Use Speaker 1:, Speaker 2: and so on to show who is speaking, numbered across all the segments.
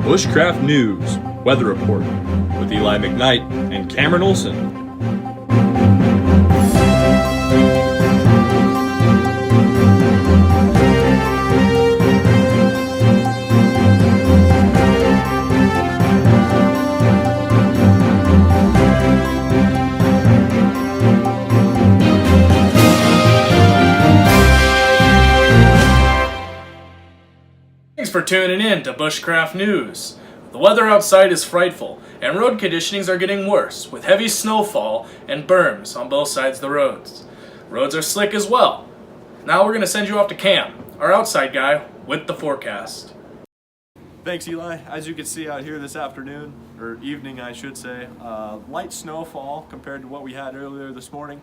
Speaker 1: Bushcraft News Weather Report with Eli McKnight and Cameron Olson.
Speaker 2: Thanks for tuning in to Bushcraft News. The weather outside is frightful, and road conditions are getting worse, with heavy snowfall and berms on both sides of the roads. Roads are slick as well. Now we're going to send you off to Cam, our outside guy, with the forecast.
Speaker 3: Thanks, Eli. As you can see out here this afternoon, or evening I should say, light snowfall compared to what we had earlier this morning.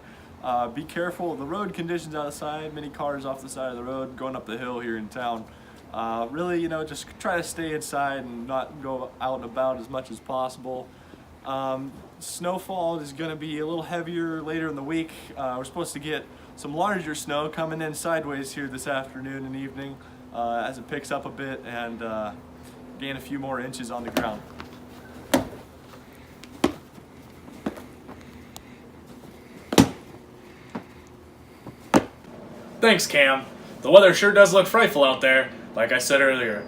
Speaker 3: Be careful of the road conditions outside, many cars off the side of the road going up the hill here in town. Really, just try to stay inside and not go out and about as much as possible. Snowfall is going to be a little heavier later in the week. We're supposed to get some larger snow coming in sideways here this afternoon and evening as it picks up a bit and gain a few more inches on the ground.
Speaker 2: Thanks, Cam. The weather sure does look frightful out there, like I said earlier.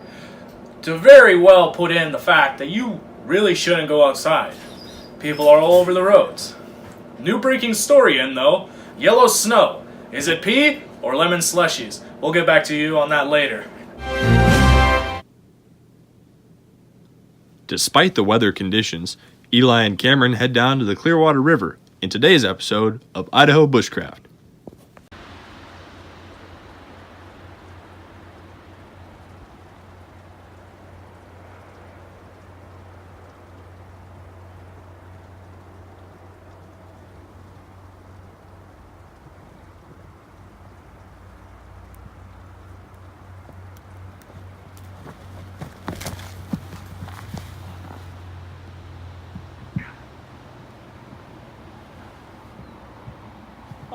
Speaker 2: To very well put in the fact that you really shouldn't go outside. People are all over the roads. New breaking story in though, yellow snow. Is it pea or lemon slushies? We'll get back to you on that later.
Speaker 1: Despite the weather conditions, Eli and Cameron head down to the Clearwater River in today's episode of Idaho Bushcraft.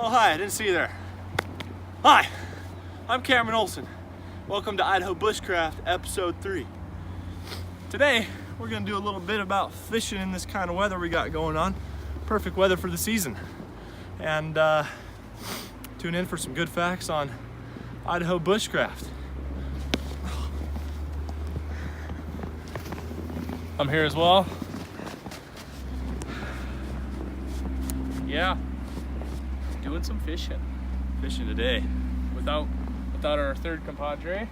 Speaker 3: Oh, hi, I didn't see you there. Hi, I'm Cameron Olson. Welcome to Idaho Bushcraft, episode 3. Today, we're gonna do a little bit about fishing in this kind of weather we got going on. Perfect weather for the season. And tune in for some good facts on Idaho Bushcraft.
Speaker 2: I'm here as well. Yeah. Doing some fishing.
Speaker 3: Fishing today.
Speaker 2: Without our third compadre.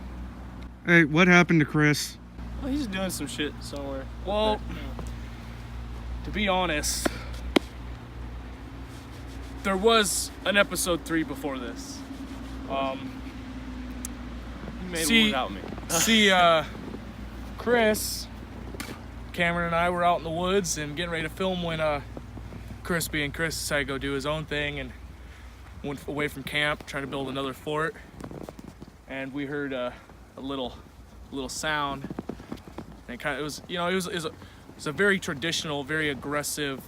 Speaker 4: Hey, what happened to Chris?
Speaker 3: Well, he's doing some shit somewhere.
Speaker 2: Well, to be honest, there was an episode 3 before this.
Speaker 3: You made one without me.
Speaker 2: Chris, Cameron and I were out in the woods and getting ready to film when Chris decided to go do his own thing and went away from camp trying to build another fort, and we heard a little sound, and it was a very traditional, very aggressive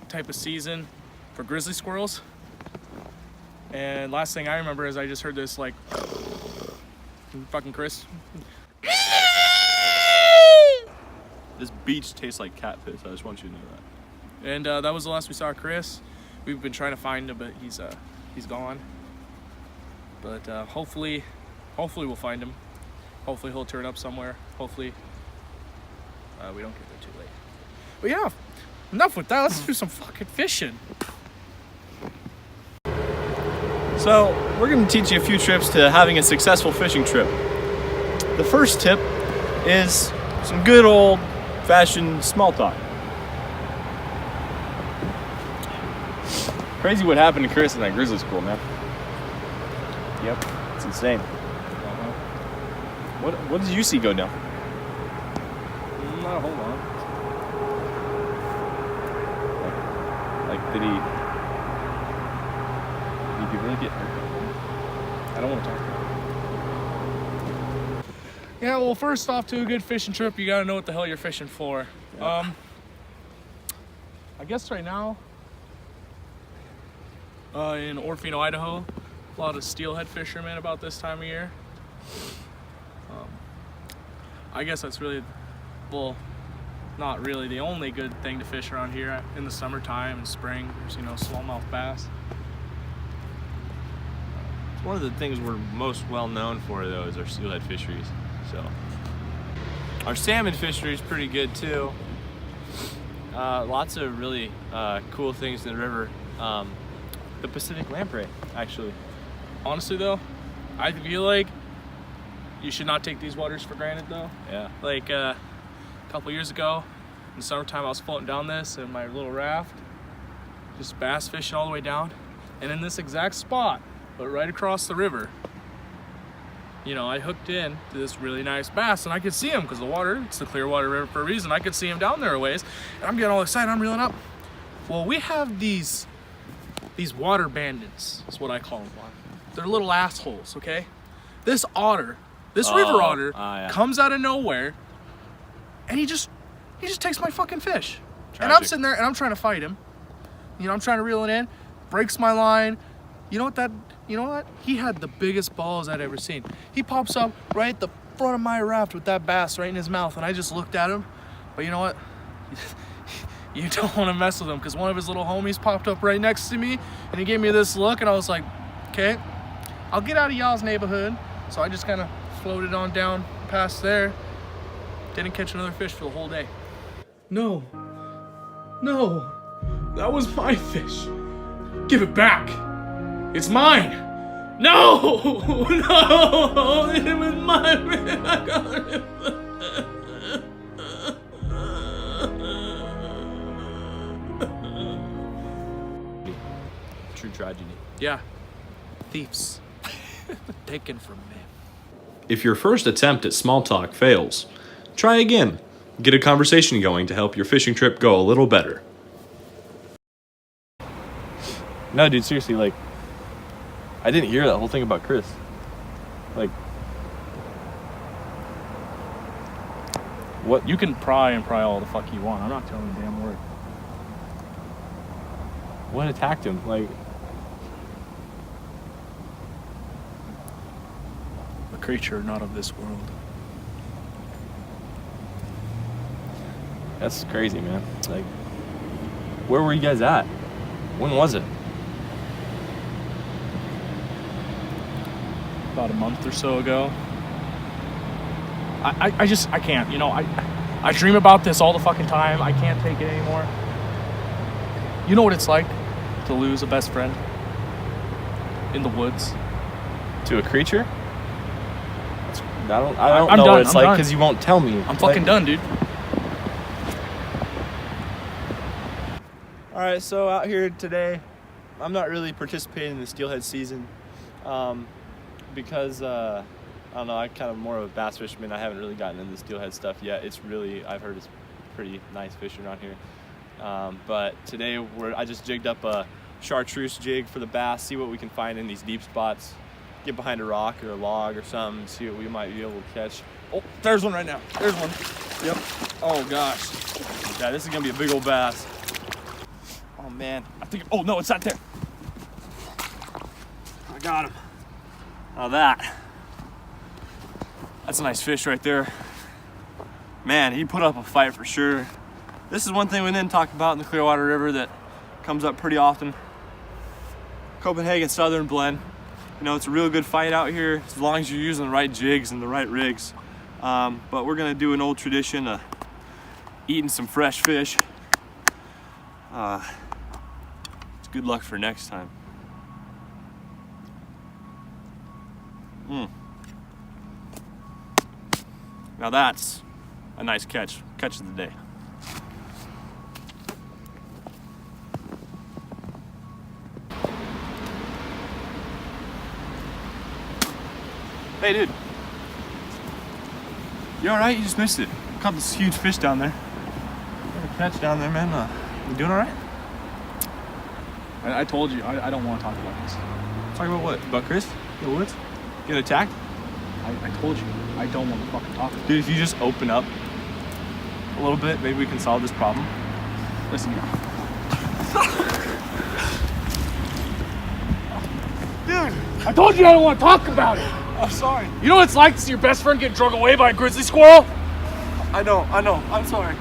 Speaker 2: type of season for grizzly squirrels. And last thing I remember is I just heard this like fucking Chris.
Speaker 3: This beach tastes like cat piss. I just want you to know that.
Speaker 2: And that was the last we saw of Chris. We've been trying to find him, but he's gone. But hopefully we'll find him. Hopefully he'll turn up somewhere. Hopefully we don't get there too late. But yeah, enough with that. Let's do some fucking fishing.
Speaker 3: So, we're going to teach you a few trips to having a successful fishing trip. The first tip is some good old-fashioned small talk.
Speaker 1: Crazy what happened to Chris in that grizzly school, man.
Speaker 3: Yep, it's insane.
Speaker 1: What did you see go down?
Speaker 2: Not a whole lot.
Speaker 1: Like, did he really get hurt? I don't want to talk about it.
Speaker 2: Yeah, well, first off, to a good fishing trip, you gotta know what the hell you're fishing for.
Speaker 3: Yeah.
Speaker 2: I guess right now, in Orfino, Idaho, a lot of steelhead fishermen about this time of year. I guess that's really well, not really the only good thing to fish around here in the summertime and spring. There's, you know, smallmouth bass.
Speaker 1: One of the things we're most well known for, though, is our steelhead fisheries. So our salmon fishery is pretty good too. Lots of really cool things in the river. The Pacific lamprey, actually.
Speaker 2: Honestly, though, I feel like you should not take these waters for granted, though.
Speaker 1: Yeah.
Speaker 2: Like a couple years ago, in the summertime, I was floating down this in my little raft, just bass fishing all the way down, and in this exact spot, but right across the river, you know, I hooked in to this really nice bass, and I could see him because the water, it's the Clearwater River for a reason. I could see him down there a ways, and I'm getting all excited. I'm reeling up. Well, we have these water bandits, is what I call them. They're little assholes, okay? This otter, this river otter,
Speaker 1: yeah.
Speaker 2: comes out of nowhere, and he just takes my fucking fish.
Speaker 1: Tragic.
Speaker 2: And I'm sitting there, and I'm trying to fight him. You know, I'm trying to reel it in, breaks my line. You know what? He had the biggest balls I'd ever seen. He pops up right at the front of my raft with that bass right in his mouth, and I just looked at him. But you know what? You don't want to mess with him, because one of his little homies popped up right next to me, and he gave me this look, and I was like, okay, I'll get out of y'all's neighborhood. So I just kind of floated on down past there. Didn't catch another fish for the whole day. No, that was my fish. Give it back. It's mine. No, it was mine. I got it.
Speaker 1: True tragedy.
Speaker 2: Yeah, thieves taken from me.
Speaker 1: If your first attempt at small talk fails, try again. Get a conversation going to help your fishing trip go a little better. No, dude, seriously, like, I didn't hear that whole thing about Chris. Like, what?
Speaker 2: You can pry all the fuck you want. I'm not telling a damn word.
Speaker 1: What attacked him? Like,
Speaker 2: A creature not of this world.
Speaker 1: that's crazy, man. Like, where were you guys at? When was it?
Speaker 2: About a month or so ago. I can't, you know, I dream about this all the fucking time. I can't take it anymore. You know what it's like to lose a best friend in the woods?
Speaker 1: To a creature? I don't
Speaker 2: I'm
Speaker 1: know
Speaker 2: done,
Speaker 1: what it's
Speaker 2: I'm
Speaker 1: like
Speaker 2: done.
Speaker 1: because you won't tell me.
Speaker 2: I'm fucking done, dude.
Speaker 1: All right, so out here today, I'm not really participating in the steelhead season because, I don't know, I'm kind of more of a bass fisherman. I haven't really gotten into the steelhead stuff yet. It's really, I've heard it's pretty nice fishing around here. But today, I just jigged up a chartreuse jig for the bass, see what we can find in these deep spots. Get behind a rock or a log or something, see what we might be able to catch. Oh, there's one right now. There's one. Yep. Oh, gosh. Yeah, this is going to be a big old bass. Oh, man. I think, oh, no, it's not there. I got him. Now that's a nice fish right there. Man, he put up a fight for sure. This is one thing we didn't talk about in the Clearwater River that comes up pretty often. Copenhagen Southern blend. You know, it's a real good fight out here as long as you're using the right jigs and the right rigs. But we're gonna do an old tradition of eating some fresh fish. It's good luck for next time. Now that's a nice catch of the day. Hey, dude. You all right? You just missed it. Caught this huge fish down there. Got a catch down there, man. You doing all right?
Speaker 2: I told you, I don't want to talk about this.
Speaker 1: Talk about what? About Chris? In the woods? Get attacked?
Speaker 2: I told you, I don't want to fucking talk about it.
Speaker 1: Dude, if you just open up a little bit, maybe we can solve this problem.
Speaker 2: Listen,
Speaker 3: Dude,
Speaker 2: I told you I don't want to talk about it.
Speaker 3: I'm sorry.
Speaker 2: You know what it's like to see your best friend get drug away by a grizzly squirrel?
Speaker 3: I know. I'm sorry.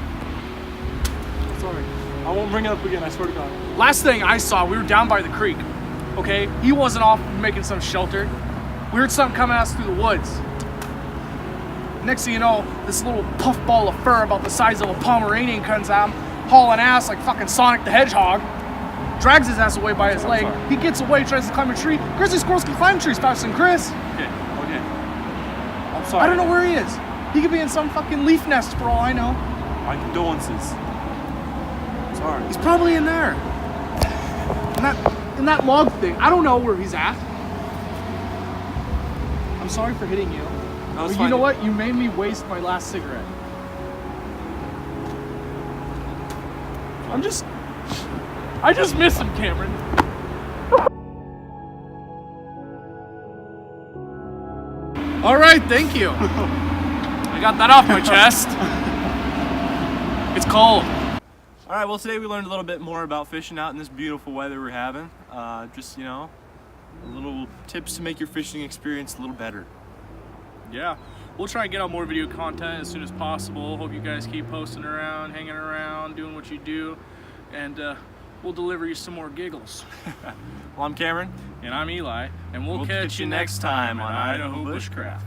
Speaker 3: Sorry. I won't bring it up again, I swear to God.
Speaker 2: Last thing I saw, we were down by the creek, okay? He wasn't off making some shelter. We heard something coming at us through the woods. Next thing you know, this little puffball of fur about the size of a Pomeranian comes at him, hauling ass like fucking Sonic the Hedgehog. Drags his ass away by his leg. He gets away, tries to climb a tree. Grizzly squirrels can climb trees faster than Chris.
Speaker 3: Okay. I'm sorry.
Speaker 2: I don't know where he is. He could be in some fucking leaf nest for all I know.
Speaker 3: My condolences. Sorry.
Speaker 2: He's probably in there. In that log thing. I don't know where he's at. I'm sorry for hitting you. But you know what? You made me waste my last cigarette. I just miss him, Cameron. All right, thank you. I got that off my chest. It's cold.
Speaker 3: All right, well, today we learned a little bit more about fishing out in this beautiful weather we're having. Just, you know, little tips to make your fishing experience a little better.
Speaker 2: Yeah, we'll try and get out more video content as soon as possible. Hope you guys keep posting around, hanging around, doing what you do, and we'll deliver you some more giggles.
Speaker 3: Well, I'm Cameron.
Speaker 2: And I'm Eli, and we'll catch you next time on Idaho Bushcraft.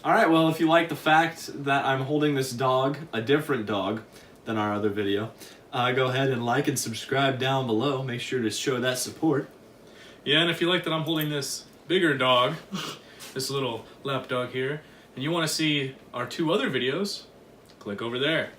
Speaker 1: All right, well, if you like the fact that I'm holding this dog, a different dog than our other video, go ahead and like and subscribe down below. Make sure to show that support.
Speaker 2: Yeah, and if you like that I'm holding this bigger dog, this little lap dog here, and you want to see our 2 other videos, click over there.